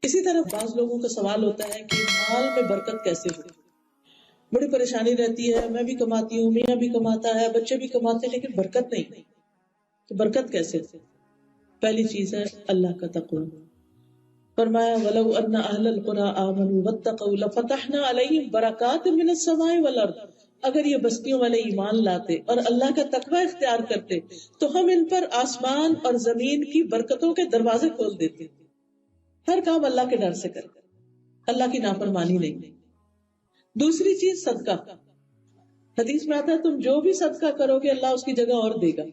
اسی طرح بعض لوگوں کا سوال ہوتا ہے کہ مال میں برکت کیسے ہو. بڑی پریشانی رہتی ہے، میں بھی کماتی ہوں، میاں بھی کماتا ہے، بچے بھی کماتے ہیں، لیکن برکت نہیں. تو برکت کیسے؟ پہلی چیز ہے اللہ کا تقوی. فرمایا وَلَوْ أَنَّ أَهْلَ الْقُرَىٰ آمَنُوا وَاتَّقَوْا لَفَتَحْنَا عَلَيْهِمْ بَرَكَاتٍ مِّنَ السَّمَاءِ وَالْأَرْضِ. اگر یہ بستیوں والے ایمان لاتے اور اللہ کا تقوی اختیار کرتے تو ہم ان پر آسمان اور زمین کی برکتوں کے دروازے کھول دیتے. ہر کام اللہ کے ڈر سے کرے، اللہ کی نافرمانی نہیں. دوسری چیز صدقہ. حدیث میں آتا ہے تم جو بھی صدقہ کرو گے اللہ اس کی جگہ اور دے گا،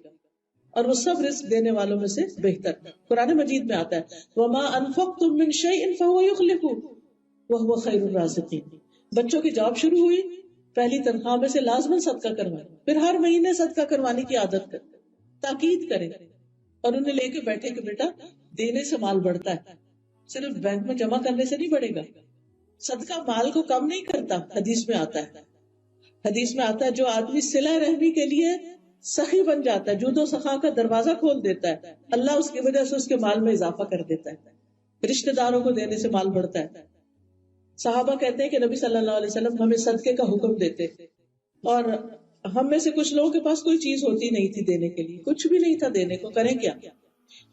اور وہ سب رزق دینے والوں میں سے بہتر. قرآن مجید میں آتا ہے وَمَا أَنفَقْتُم مِّن شَيْءٍ فَهُوَ يُخْلِفُهُ وَهُوَ خَيْرُ الرَّازِقِينَ. بچوں کی جاب شروع ہوئی، پہلی تنخواہ میں سے لازماً صدقہ کروائیں، پھر ہر مہینے صدقہ کروانے کی عادت کریں، تاکید کریں اور انہیں لے کے بیٹھے کہ بیٹا دینے سے مال بڑھتا ہے، صرف بینک میں جمع کرنے سے نہیں بڑھے گا. صدقہ مال کو کم نہیں کرتا. حدیث میں آتا ہے جو آدمی صلہ رحمی کے لیے سخی بن جاتا ہے، جود و سخا کا دروازہ کھول دیتا ہے، اللہ اس کی وجہ سے اس کے مال میں اضافہ کر دیتا ہے. رشتہ داروں کو دینے سے مال بڑھتا ہے. صحابہ کہتے ہیں کہ نبی صلی اللہ علیہ وسلم ہمیں صدقے کا حکم دیتے، اور ہم میں سے کچھ لوگوں کے پاس کوئی چیز ہوتی نہیں تھی دینے کے لیے، کچھ بھی نہیں تھا دینے کو، کریں کیا؟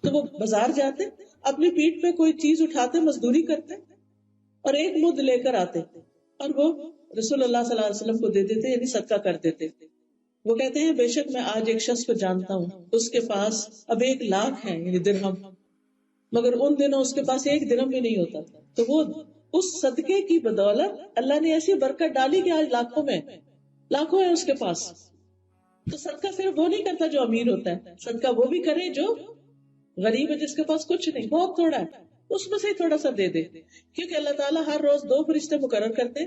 تو وہ بازار جاتے، اپنی پیٹھ پہ کوئی چیز اٹھاتے، مزدوری کرتے اور ایک مد لے کر آتے اور وہ رسول اللہ صلی اللہ علیہ وسلم کو دے دیتے، یعنی صدقہ کر دیتے. وہ کہتے ہیں بے شک میں آج ایک شخص کو جانتا ہوں، اس کے پاس اب 1,00,000 ہے، یعنی درہم، مگر ان دنوں اس کے پاس 1 درہم بھی نہیں ہوتا تھا. تو وہ اس صدقے کی بدولت اللہ نے ایسی برکت ڈالی کہ آج لاکھوں ہیں اس کے پاس. تو صدقہ صرف وہ نہیں کرتا جو امیر ہوتا ہے، صدقہ وہ بھی کرے جو غریب ہے، جس کے پاس کچھ نہیں، بہت تھوڑا ہے، اس میں سے ہی تھوڑا سا دے دے. کیونکہ اللہ تعالیٰ ہر روز 2 فرشتے مقرر کرتے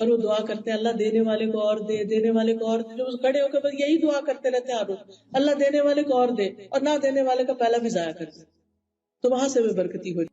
اور وہ دعا کرتے ہیں اللہ دینے والے کو اور دے، دینے والے کو اور دے. جو کھڑے ہو کے بس یہی دعا کرتے رہتے ہیں ہر روز، اللہ دینے والے کو اور دے اور نہ دینے والے کا پہلا بھی ضائع کر دے. تو وہاں سے بھی برکتی ہو